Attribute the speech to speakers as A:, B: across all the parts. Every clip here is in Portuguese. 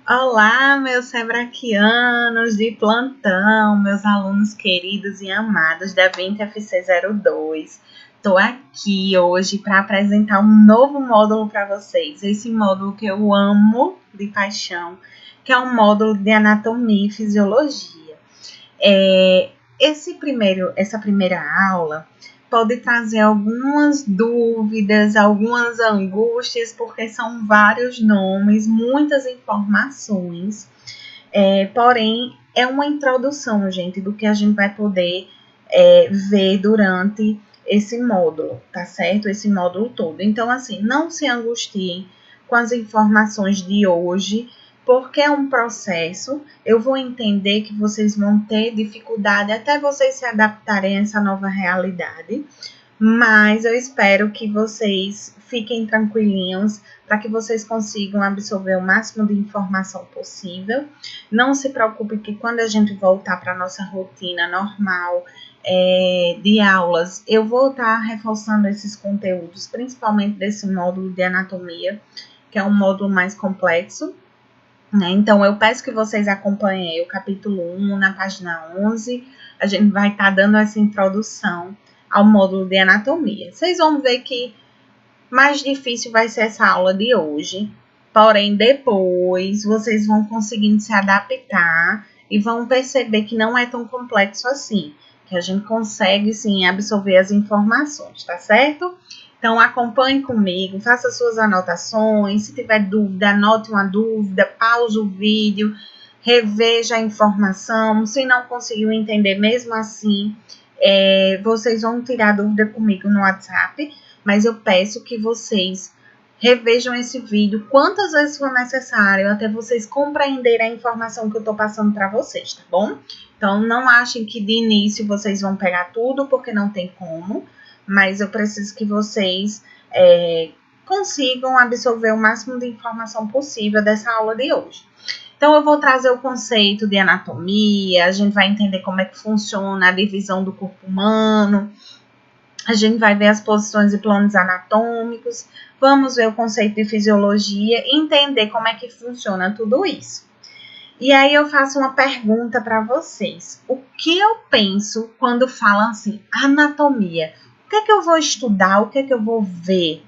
A: Olá, meus sebraquianos de plantão, meus alunos queridos e amados da 20FC02. Estou aqui hoje para apresentar um novo módulo para vocês. Esse módulo que eu amo de paixão, que é um módulo de anatomia e fisiologia. Essa primeira aula pode trazer algumas dúvidas, algumas angústias, porque são vários nomes, muitas informações, porém é uma introdução, gente, do que a gente vai poder ver durante esse módulo, tá certo? Esse módulo todo. Então, assim, não se angustiem com as informações de hoje, porque é um processo. Eu vou entender que vocês vão ter dificuldade até vocês se adaptarem a essa nova realidade, mas eu espero que vocês fiquem tranquilinhos para que vocês consigam absorver o máximo de informação possível. Não se preocupe que quando a gente voltar para a nossa rotina normal de aulas, eu vou estar reforçando esses conteúdos, principalmente desse módulo de anatomia, que é um módulo mais complexo. Então, eu peço que vocês acompanhem o capítulo 1 na página 11. A gente vai estar dando essa introdução ao módulo de anatomia. Vocês vão ver que mais difícil vai ser essa aula de hoje. Porém, depois, vocês vão conseguindo se adaptar e vão perceber que não é tão complexo assim. Que a gente consegue, sim, absorver as informações, tá certo? Então, acompanhe comigo, faça suas anotações. Se tiver dúvida, anote uma dúvida, pause o vídeo, reveja a informação. Se não conseguiu entender mesmo assim, vocês vão tirar dúvida comigo no WhatsApp, mas eu peço que vocês revejam esse vídeo quantas vezes for necessário, até vocês compreenderem a informação que eu estou passando para vocês, tá bom? Então, não achem que de início vocês vão pegar tudo, porque não tem como. Mas eu preciso que vocês consigam absorver o máximo de informação possível dessa aula de hoje. Então, eu vou trazer o conceito de anatomia, a gente vai entender como é que funciona a divisão do corpo humano, a gente vai ver as posições e planos anatômicos, vamos ver o conceito de fisiologia e entender como é que funciona tudo isso. E aí eu faço uma pergunta para vocês. O que eu penso quando falam assim, anatomia? O que é que eu vou estudar? O que é que eu vou ver?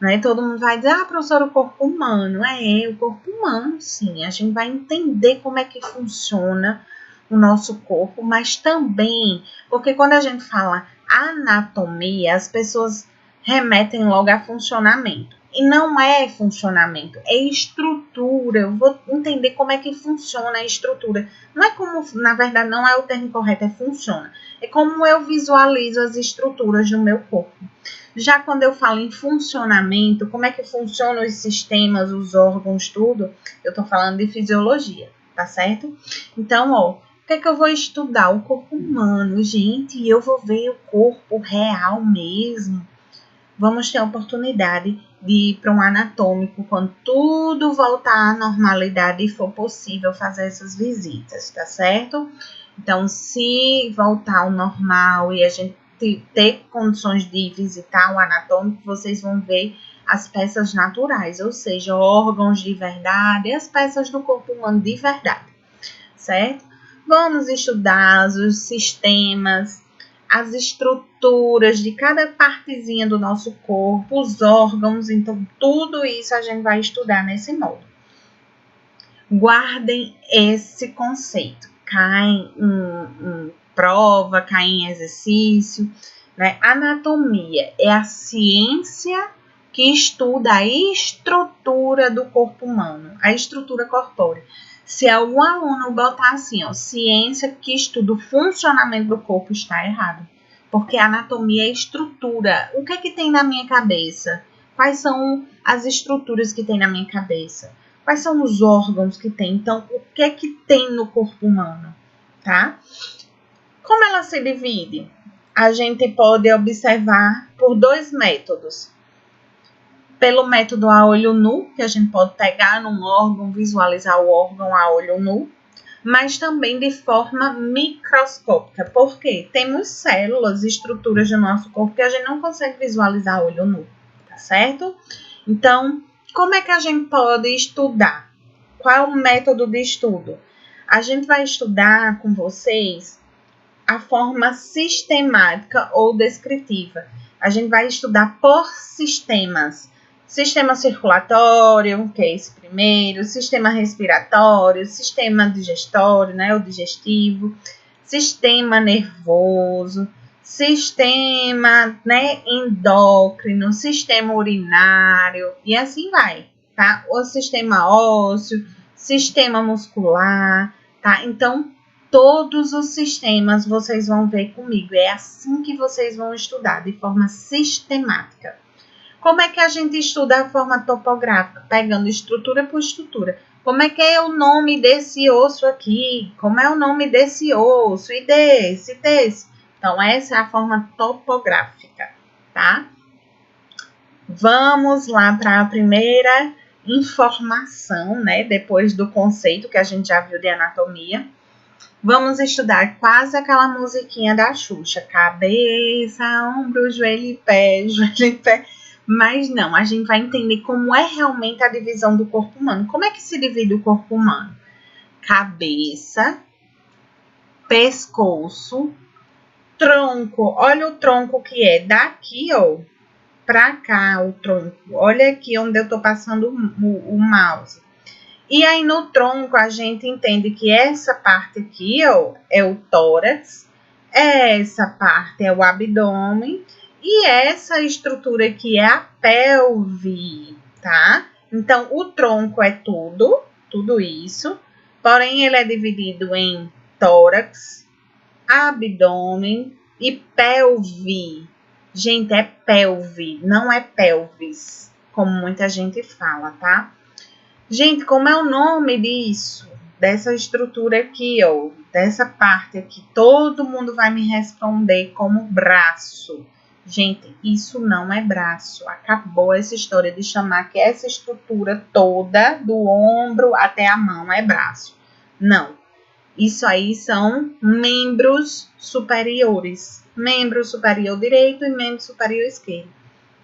A: Né? Todo mundo vai dizer, professora, o corpo humano. O corpo humano, sim. A gente vai entender como é que funciona o nosso corpo, mas também, porque quando a gente fala anatomia, as pessoas remetem logo a funcionamento. E não é funcionamento, é estrutura. Eu vou entender como é que funciona a estrutura. Não é como, na verdade, não é o termo correto, é funciona. É como eu visualizo as estruturas do meu corpo. Já quando eu falo em funcionamento, como é que funcionam os sistemas, os órgãos, tudo, eu tô falando de fisiologia, tá certo? Então, o que é que eu vou estudar? O corpo humano, gente, eu vou ver o corpo real mesmo. Vamos ter a oportunidade de ir para um anatômico quando tudo voltar à normalidade e for possível fazer essas visitas, tá certo? Então, se voltar ao normal e a gente ter condições de visitar um anatômico, vocês vão ver as peças naturais, ou seja, órgãos de verdade e as peças do corpo humano de verdade, certo? Vamos estudar os sistemas, as estruturas de cada partezinha do nosso corpo, os órgãos, então tudo isso a gente vai estudar nesse módulo. Guardem esse conceito, cai em prova, cai em exercício, né? Anatomia é a ciência que estuda a estrutura do corpo humano, a estrutura corpórea. Se algum aluno botar assim, ciência que estuda o funcionamento do corpo, está errado. Porque a anatomia é estrutura. O que é que tem na minha cabeça? Quais são as estruturas que tem na minha cabeça? Quais são os órgãos que tem? Então, o que é que tem no corpo humano? Tá? Como ela se divide? A gente pode observar por dois métodos. Pelo método a olho nu, que a gente pode pegar num órgão, visualizar o órgão a olho nu, mas também de forma microscópica. Por quê? Temos células, estruturas do nosso corpo que a gente não consegue visualizar a olho nu, tá certo? Então, como é que a gente pode estudar? Qual é o método de estudo? A gente vai estudar com vocês a forma sistemática ou descritiva. A gente vai estudar por sistemas. Sistema circulatório, que é esse primeiro, sistema respiratório, sistema digestório, né, o digestivo, sistema nervoso, sistema, né, endócrino, sistema urinário e assim vai, tá? O sistema ósseo, sistema muscular, tá? Então, todos os sistemas vocês vão ver comigo. É assim que vocês vão estudar, de forma sistemática. Como é que a gente estuda a forma topográfica? Pegando estrutura por estrutura. Como é que é o nome desse osso aqui? Como é o nome desse osso? E desse? Então, essa é a forma topográfica, tá? Vamos lá para a primeira informação, né? Depois do conceito que a gente já viu de anatomia. Vamos estudar quase aquela musiquinha da Xuxa. Cabeça, ombro, joelho e pé, joelho e pé. Mas não, a gente vai entender como é realmente a divisão do corpo humano. Como é que se divide o corpo humano? Cabeça, pescoço, tronco. Olha o tronco que é daqui, ó, pra cá o tronco. Olha aqui onde eu tô passando o mouse. E aí no tronco a gente entende que essa parte aqui, ó, é o tórax, essa parte é o abdômen e essa estrutura aqui é a pelve, tá? Então o tronco é tudo isso, porém ele é dividido em tórax, abdômen e pelve. Gente, é pelve, não é pelvis, como muita gente fala, tá? Gente, como é o nome disso? Dessa estrutura aqui, ó, dessa parte aqui. Todo mundo vai me responder como braço. Gente, isso não é braço. Acabou essa história de chamar que essa estrutura toda, do ombro até a mão, é braço. Não. Isso aí são membros superiores. Membro superior direito e membro superior esquerdo.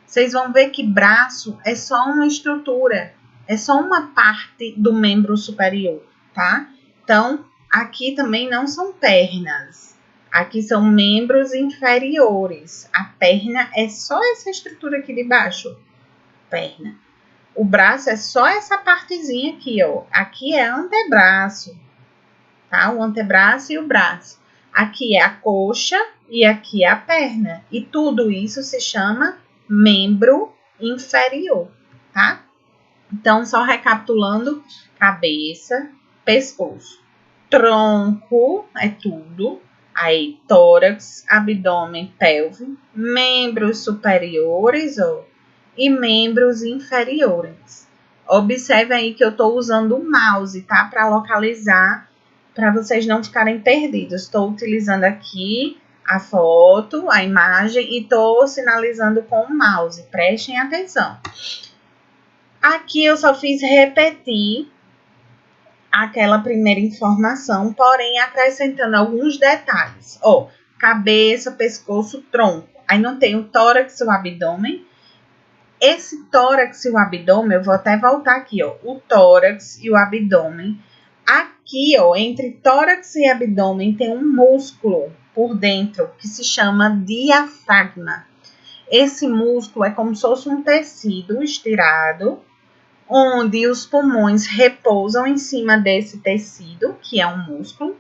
A: Vocês vão ver que braço é só uma estrutura. É só uma parte do membro superior, tá? Então, aqui também não são pernas. Aqui são membros inferiores. A perna é só essa estrutura aqui de baixo. Perna. O braço é só essa partezinha aqui, ó. Aqui é antebraço, tá? O antebraço e o braço. Aqui é a coxa e aqui é a perna. E tudo isso se chama membro inferior, tá? Então, só recapitulando, cabeça, pescoço, tronco, é tudo, aí tórax, abdômen, pelve, membros superiores ó, e membros inferiores. Observe aí que eu estou usando o mouse, tá? Para localizar, para vocês não ficarem perdidos. Estou utilizando aqui a foto, a imagem e estou sinalizando com o mouse. Prestem atenção. Aqui eu só fiz repetir aquela primeira informação, porém acrescentando alguns detalhes. Ó, cabeça, pescoço, tronco. Aí não tem o tórax e o abdômen. Esse tórax e o abdômen, eu vou até voltar aqui, ó. O tórax e o abdômen. Aqui, ó, entre tórax e abdômen tem um músculo por dentro que se chama diafragma. Esse músculo é como se fosse um tecido estirado, onde os pulmões repousam em cima desse tecido, que é um músculo,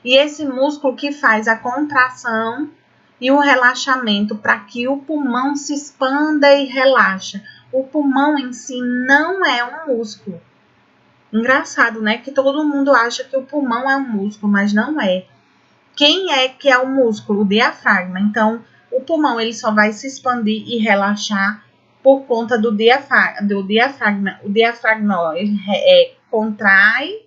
A: e esse músculo que faz a contração e o relaxamento para que o pulmão se expanda e relaxa. O pulmão em si não é um músculo. Engraçado, né? Que todo mundo acha que o pulmão é um músculo, mas não é. Quem é que é o músculo? O diafragma. Então, o pulmão ele só vai se expandir e relaxar por conta do diafragma. O diafragma ó, ele contrai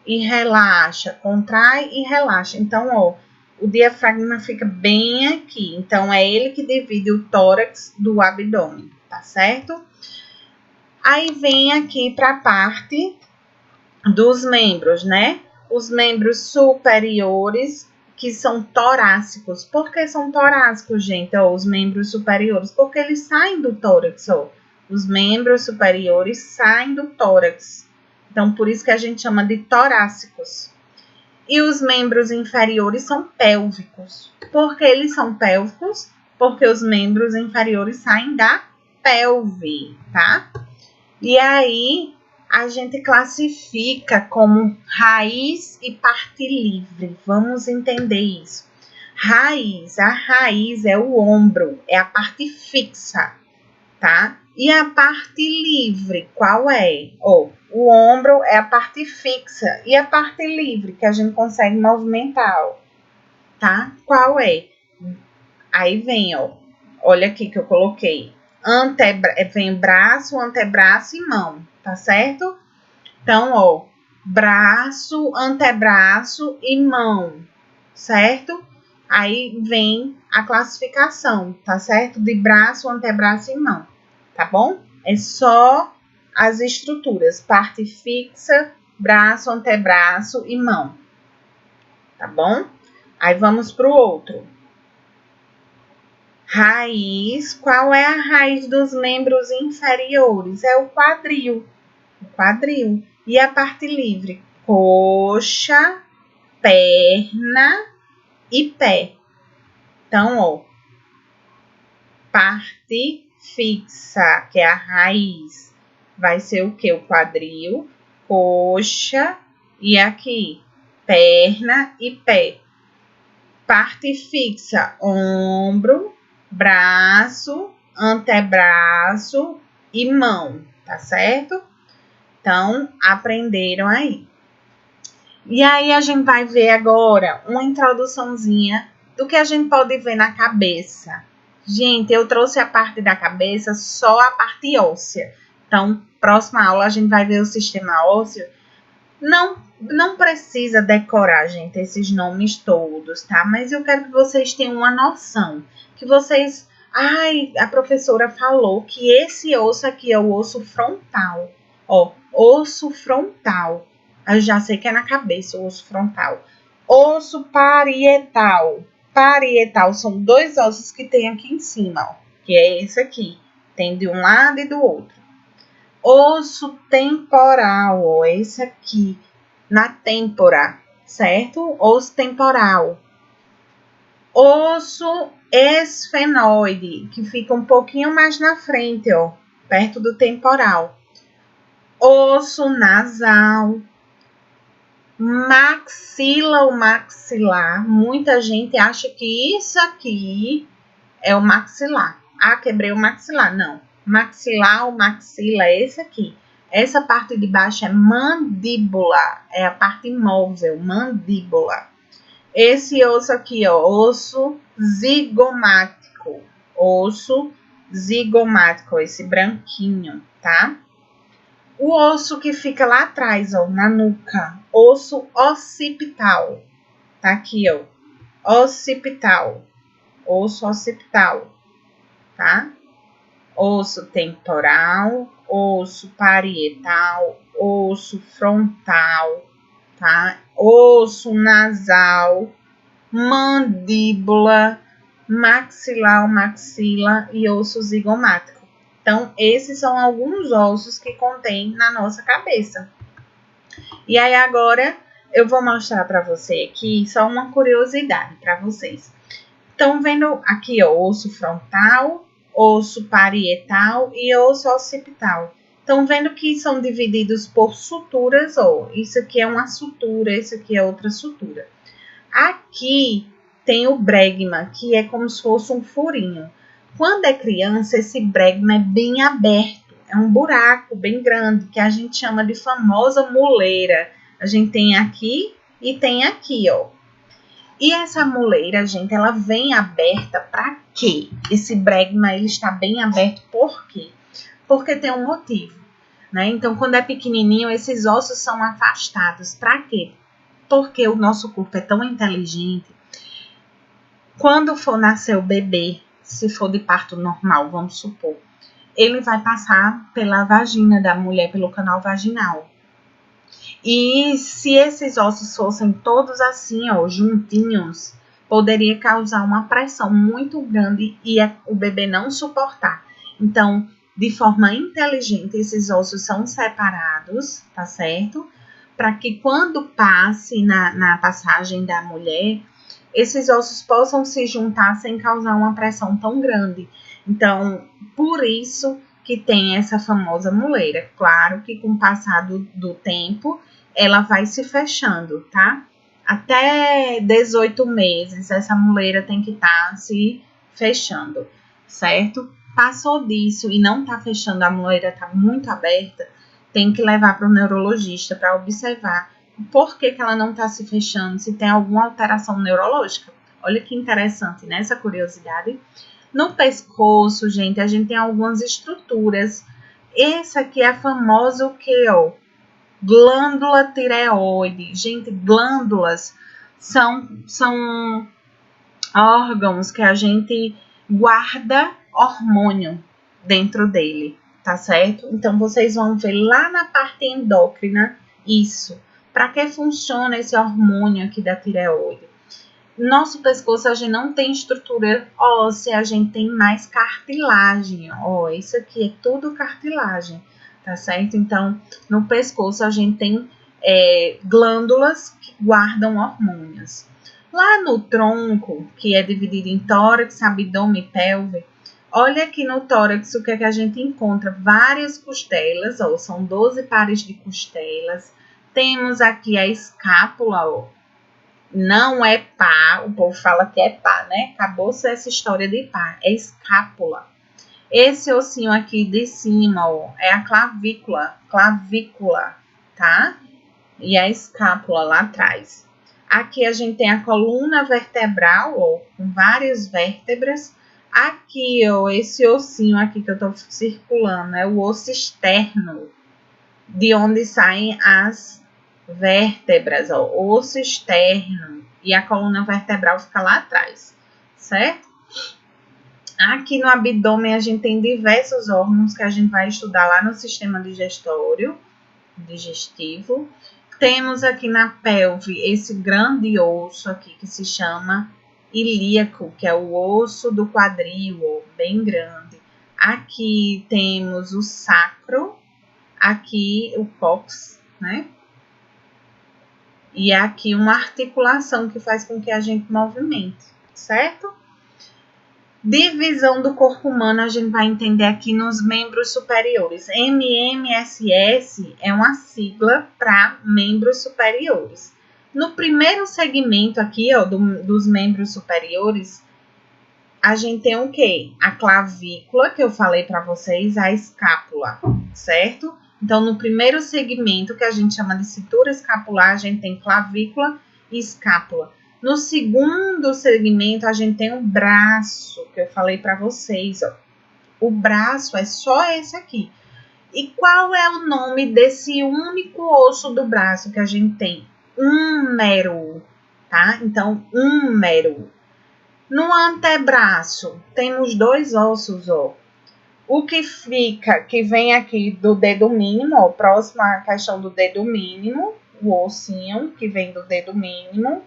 A: e relaxa, contrai e relaxa. Então, ó, o diafragma fica bem aqui. Então, é ele que divide o tórax do abdômen, tá certo? Aí vem aqui para a parte dos membros, né? Os membros superiores, que são torácicos. Por que são torácicos, gente? Ó, os membros superiores, porque eles saem do tórax, ó. Os membros superiores saem do tórax. Então, por isso que a gente chama de torácicos. E os membros inferiores são pélvicos. Por que eles são pélvicos? Porque os membros inferiores saem da pelve, tá? E aí, a gente classifica como raiz e parte livre. Vamos entender isso. A raiz é o ombro, é a parte fixa, tá? E a parte livre, qual é? O ombro é a parte fixa e a parte livre, que a gente consegue movimentar, tá? Qual é? Aí vem, olha aqui que eu coloquei. Vem braço, antebraço e mão, tá certo? Então, braço, antebraço e mão, certo? Aí vem a classificação, tá certo? De braço, antebraço e mão, tá bom? É só as estruturas, parte fixa, braço, antebraço e mão, tá bom? Aí vamos para o outro. Raiz, qual é a raiz dos membros inferiores? É o quadril. E a parte livre? Coxa, perna e pé. Então, parte fixa, que é a raiz, vai ser o que? O quadril, coxa e aqui, perna e pé. Parte fixa, ombro, braço, antebraço e mão, tá certo? Então, aprenderam aí. E aí, a gente vai ver agora uma introduçãozinha do que a gente pode ver na cabeça. Gente, eu trouxe a parte da cabeça, só a parte óssea. Então, próxima aula, a gente vai ver o sistema ósseo. Não precisa decorar, gente, esses nomes todos, tá? Mas eu quero que vocês tenham uma noção. Que vocês... a professora falou que esse osso aqui é o osso frontal. Osso frontal. Eu já sei que é na cabeça o osso frontal. Osso parietal. Parietal são dois ossos que tem aqui em cima, que é esse aqui. Tem de um lado e do outro. Osso temporal, esse aqui, na têmpora, certo? Osso temporal. Osso esfenoide, que fica um pouquinho mais na frente, perto do temporal. Osso nasal. Maxila ou maxilar. Muita gente acha que isso aqui é o maxilar. Quebrei o maxilar. Não. Maxilar ou maxila é esse aqui. Essa parte de baixo é mandíbula. É a parte móvel, mandíbula. Esse osso aqui, osso zigomático. Osso zigomático, esse branquinho, tá? O osso que fica lá atrás, na nuca, osso occipital. Tá aqui, occipital. Osso occipital, tá? Osso temporal, osso parietal, osso frontal, tá? Osso nasal, mandíbula, maxilar, maxila e osso zigomático. Então, esses são alguns ossos que contém na nossa cabeça. E aí, agora, eu vou mostrar para você aqui só uma curiosidade para vocês. Estão vendo aqui, osso frontal, osso parietal e osso occipital. Estão vendo que são divididos por suturas, isso aqui é uma sutura, isso aqui é outra sutura. Aqui tem o bregma, que é como se fosse um furinho. Quando é criança, esse bregma é bem aberto, é um buraco bem grande, que a gente chama de famosa muleira. A gente tem aqui e tem aqui, E essa muleira, gente, ela vem aberta para quê? Esse bregma, ele está bem aberto por quê? Porque tem um motivo, né? Então, quando é pequenininho, esses ossos são afastados. Para quê? Porque o nosso corpo é tão inteligente. Quando for nascer o bebê, se for de parto normal, vamos supor, ele vai passar pela vagina da mulher, pelo canal vaginal. E se esses ossos fossem todos assim, juntinhos, poderia causar uma pressão muito grande e o bebê não suportar. Então, de forma inteligente, esses ossos são separados, tá certo? Para que quando passe na passagem da mulher, esses ossos possam se juntar sem causar uma pressão tão grande. Então, por isso que tem essa famosa muleira. Claro que com o passar do tempo, ela vai se fechando, tá? Até 18 meses, essa muleira tem que estar se fechando, certo? Passou disso e não tá fechando, a muleira tá muito aberta, tem que levar para o neurologista para observar por que ela não tá se fechando, se tem alguma alteração neurológica. Olha que interessante, né? Essa curiosidade. No pescoço, gente, a gente tem algumas estruturas. Esse aqui é a famosa o quê, ó? Glândula tireoide. Gente, glândulas são órgãos que a gente guarda hormônio dentro dele, tá certo? Então, vocês vão ver lá na parte endócrina isso. Para que funciona esse hormônio aqui da tireoide? Nosso pescoço, a gente não tem estrutura óssea, a gente tem mais cartilagem. Ó, isso aqui é tudo cartilagem, tá certo? Então, no pescoço, a gente tem glândulas que guardam hormônios. Lá no tronco, que é dividido em tórax, abdômen e pelve, olha aqui no tórax o que é que a gente encontra. Várias costelas, ó, são 12 pares de costelas. Temos aqui a escápula, ó. Não é pá, o povo fala que é pá, né? Acabou-se essa história de pá, é escápula. Esse ossinho aqui de cima, ó, é a clavícula, tá? E a escápula lá atrás. Aqui a gente tem a coluna vertebral, ó, com várias vértebras. Aqui, ó, esse ossinho aqui que eu tô circulando, é o osso externo, de onde saem as vértebras, ó, osso externo, e a coluna vertebral fica lá atrás, certo? Aqui no abdômen a gente tem diversos órgãos que a gente vai estudar lá no sistema digestivo. Temos aqui na pelve esse grande osso aqui que se chama ilíaco, que é o osso do quadril, ó, bem grande. Aqui temos o sacro, aqui o cóccix, né? E aqui uma articulação que faz com que a gente movimente, certo? Divisão do corpo humano a gente vai entender aqui nos membros superiores. MMSS é uma sigla para membros superiores. No primeiro segmento aqui, ó, dos membros superiores, a gente tem o quê? A clavícula, que eu falei para vocês, a escápula, certo? Então, no primeiro segmento, que a gente chama de cintura escapular, a gente tem clavícula e escápula. No segundo segmento, a gente tem o braço, que eu falei para vocês, ó. O braço é só esse aqui. E qual é o nome desse único osso do braço que a gente tem? Húmero, tá? Então, húmero. No antebraço, temos dois ossos, ó. O que vem aqui do dedo mínimo, ó, próximo à questão do dedo mínimo, o ossinho que vem do dedo mínimo,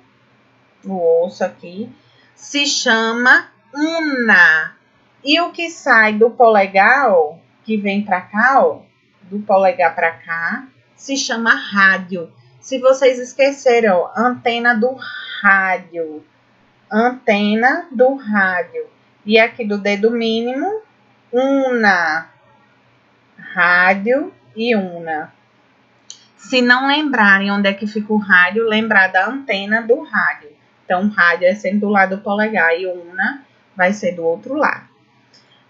A: o osso aqui, se chama una. E o que sai do polegar, ó, que vem pra cá, ó, do polegar pra cá, se chama rádio. Se vocês esquecerem, ó, antena do rádio. Antena do rádio. E aqui do dedo mínimo, una, rádio e una. Se não lembrarem onde é que fica o rádio, lembrar da antena do rádio. Então, rádio é sempre do lado do polegar e una vai ser do outro lado.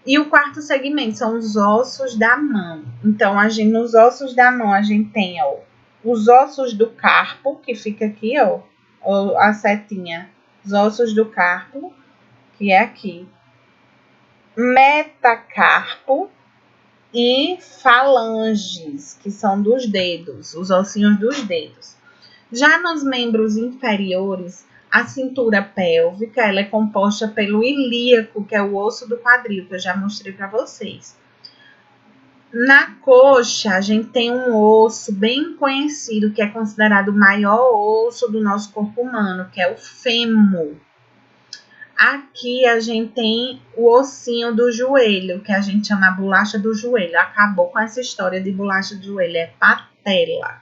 A: E o quarto segmento são os ossos da mão. Então, nos ossos da mão, a gente tem, ó, os ossos do carpo, que fica aqui, ó, a setinha. Os ossos do carpo, que é aqui. Metacarpo e falanges, que são dos dedos, os ossinhos dos dedos. Já nos membros inferiores, a cintura pélvica, ela é composta pelo ilíaco, que é o osso do quadril, que eu já mostrei para vocês. Na coxa, a gente tem um osso bem conhecido, que é considerado o maior osso do nosso corpo humano, que é o fêmur. Aqui a gente tem o ossinho do joelho, que a gente chama a bolacha do joelho. Acabou com essa história de bolacha do joelho, é patela.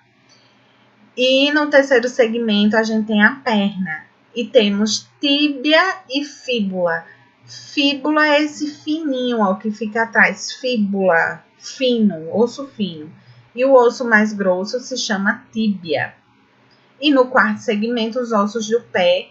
A: E no terceiro segmento a gente tem a perna. E temos tíbia e fíbula. Fíbula é esse fininho, ó, que fica atrás. Fíbula, fino, osso fino. E o osso mais grosso se chama tíbia. E no quarto segmento, os ossos do pé,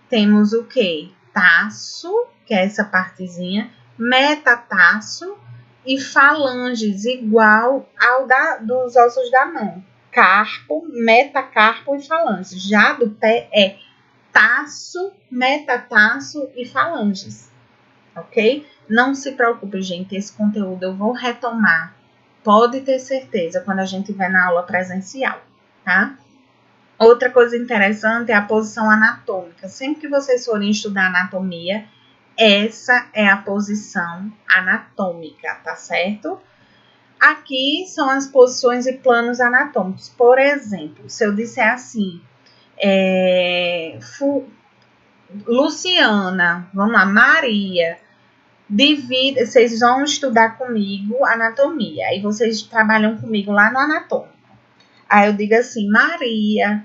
A: temos o quê? Taço, que é essa partezinha, metatarso e falanges, igual ao dos ossos da mão. Carpo, metacarpo e falanges. Já do pé é taço, metatarso e falanges. Ok? Não se preocupe, gente, esse conteúdo eu vou retomar. Pode ter certeza quando a gente estiver na aula presencial, tá? Outra coisa interessante é a posição anatômica. Sempre que vocês forem estudar anatomia, essa é a posição anatômica, tá certo? Aqui são as posições e planos anatômicos. Por exemplo, se eu disser assim, Luciana, vamos lá, Maria, divide, vocês vão estudar comigo anatomia. Aí vocês trabalham comigo lá no anatômico. Aí eu digo assim, Maria,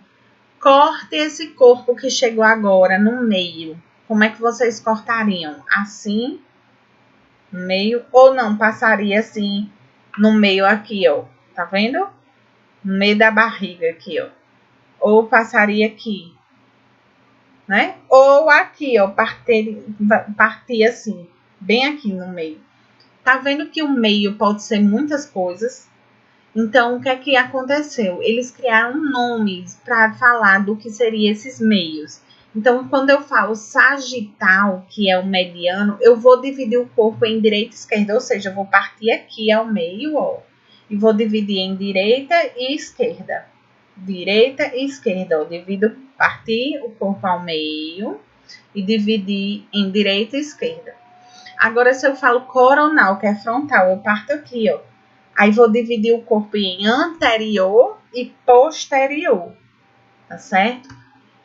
A: corte esse corpo que chegou agora no meio. Como é que vocês cortariam? Assim, no meio, ou não, passaria assim, no meio aqui, ó. Tá vendo? No meio da barriga aqui, ó. Ou passaria aqui, né? Ou aqui, ó, partir assim, bem aqui no meio. Tá vendo que o meio pode ser muitas coisas? Então, o que é que aconteceu? Eles criaram nomes para falar do que seriam esses meios. Então, quando eu falo sagital, que é o mediano, eu vou dividir o corpo em direita e esquerda, ou seja, eu vou partir aqui ao meio, ó, e vou dividir em direita e esquerda. Direita e esquerda, ó, partir o corpo ao meio e dividir em direita e esquerda. Agora, se eu falo coronal, que é frontal, eu parto aqui, ó. Aí vou dividir o corpo em anterior e posterior, tá certo?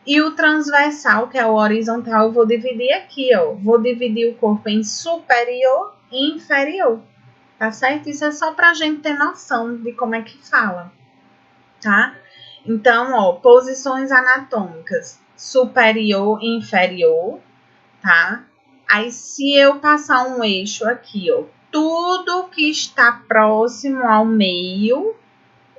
A: E o transversal, que é o horizontal, eu vou dividir aqui, ó. Vou dividir o corpo em superior e inferior, tá certo? Isso é só pra gente ter noção de como é que fala, tá? Então, ó, posições anatômicas, superior e inferior, tá? Aí, se eu passar um eixo aqui, ó, tudo que está próximo ao meio,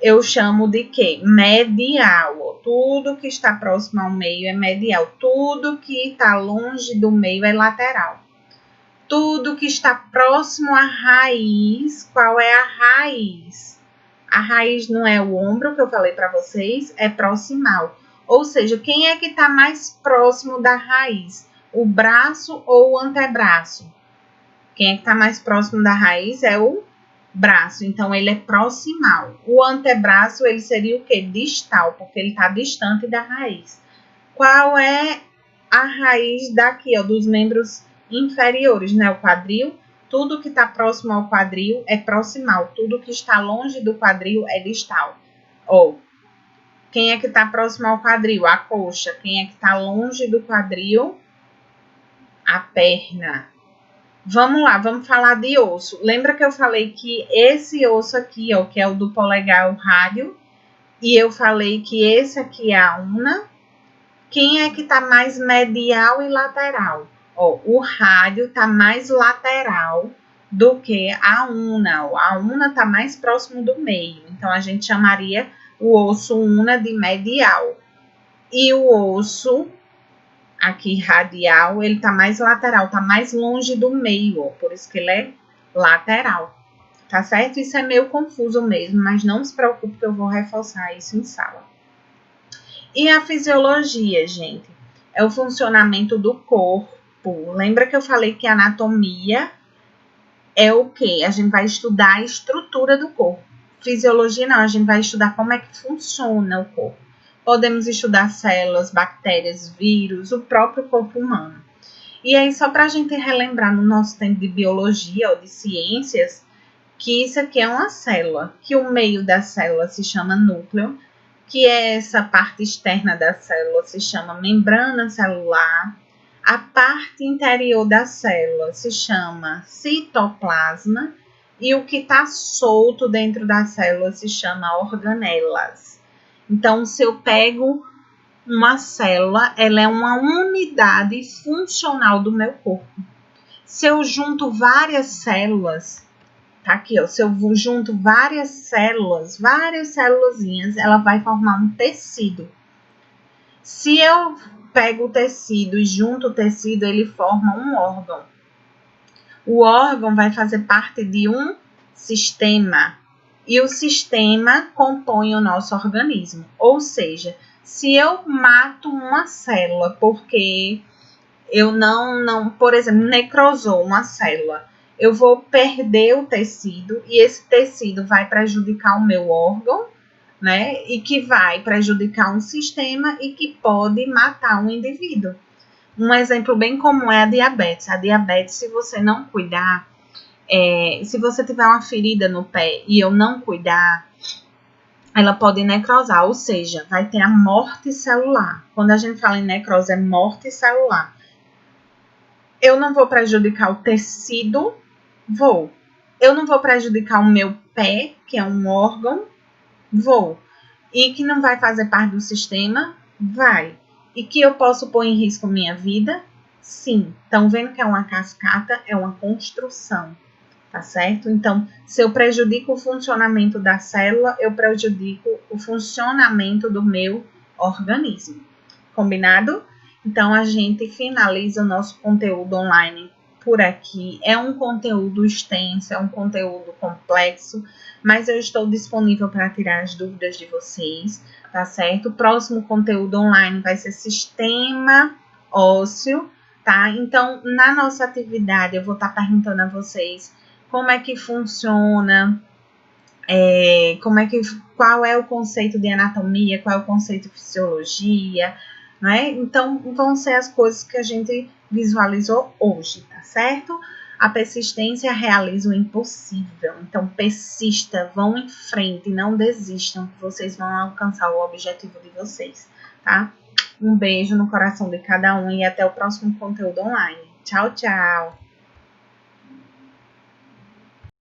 A: eu chamo de quê? Medial. Ó. Tudo que está próximo ao meio é medial. Tudo que está longe do meio é lateral. Tudo que está próximo à raiz, qual é a raiz? A raiz não é o ombro que eu falei para vocês, é proximal. Ou seja, quem é que está mais próximo da raiz? O braço ou o antebraço? Quem é que está mais próximo da raiz é o braço, então ele é proximal. O antebraço, ele seria o quê? Distal, porque ele está distante da raiz. Qual é a raiz daqui, ó, dos membros inferiores, né? O quadril. Tudo que está próximo ao quadril é proximal. Tudo que está longe do quadril é distal. Ou, quem é que está próximo ao quadril? A coxa. Quem é que está longe do quadril? A perna. Vamos lá, vamos falar de osso. Lembra que eu falei que esse osso aqui, ó, que é o do polegar, o rádio, e eu falei que esse aqui é a una. Quem é que tá mais medial e lateral? Ó, o rádio tá mais lateral do que a una. Ó. A una tá mais próximo do meio. Então, a gente chamaria o osso una de medial. E o osso aqui radial, ele tá mais lateral, tá mais longe do meio, ó, por isso que ele é lateral, tá certo? Isso é meio confuso mesmo, mas não se preocupe que eu vou reforçar isso em sala. E a fisiologia, gente, é o funcionamento do corpo. Lembra que eu falei que a anatomia é o quê? A gente vai estudar a estrutura do corpo. Fisiologia não, a gente vai estudar como é que funciona o corpo. Podemos estudar células, bactérias, vírus, o próprio corpo humano. E aí, só para a gente relembrar no nosso tempo de biologia ou de ciências, que isso aqui é uma célula, que o meio da célula se chama núcleo, que é essa parte externa da célula se chama membrana celular, A parte interior da célula se chama citoplasma e o que está solto dentro da célula se chama organelas. Então, se eu pego uma célula, ela é uma unidade funcional do meu corpo. Se eu junto várias células, tá aqui, ó, se eu junto várias célulazinhas, ela vai formar um tecido. Se eu pego o tecido e junto o tecido, ele forma um órgão. O órgão vai fazer parte de um sistema. E o sistema compõe o nosso organismo. Ou seja, se eu mato uma célula porque eu por exemplo, necrosou uma célula, eu vou perder o tecido e esse tecido vai prejudicar o meu órgão, né? E que vai prejudicar um sistema e que pode matar um indivíduo. Um exemplo bem comum é a diabetes. A diabetes, se você não cuidar, se você tiver uma ferida no pé e eu não cuidar, ela pode necrosar, ou seja, vai ter a morte celular. Quando a gente fala em necrose, é morte celular. Eu não vou prejudicar o tecido, vou. Eu não vou prejudicar o meu pé, que é um órgão, vou. E que não vai fazer parte do sistema, vai. E que eu posso pôr em risco minha vida, sim. Estão vendo que é uma cascata, é uma construção, tá certo? Então, se eu prejudico o funcionamento da célula, eu prejudico o funcionamento do meu organismo. Combinado? Então, a gente finaliza o nosso conteúdo online por aqui. É um conteúdo extenso, é um conteúdo complexo, mas eu estou disponível para tirar as dúvidas de vocês, tá certo? O próximo conteúdo online vai ser sistema ósseo, tá? Então, na nossa atividade, eu vou estar perguntando a vocês como é que funciona, qual é o conceito de anatomia, qual é o conceito de fisiologia, né? Então, vão ser as coisas que a gente visualizou hoje, tá certo? A persistência realiza o impossível. Então, persista, vão em frente, não desistam, que vocês vão alcançar o objetivo de vocês, tá? Um beijo no coração de cada um e até o próximo conteúdo online. Tchau, tchau!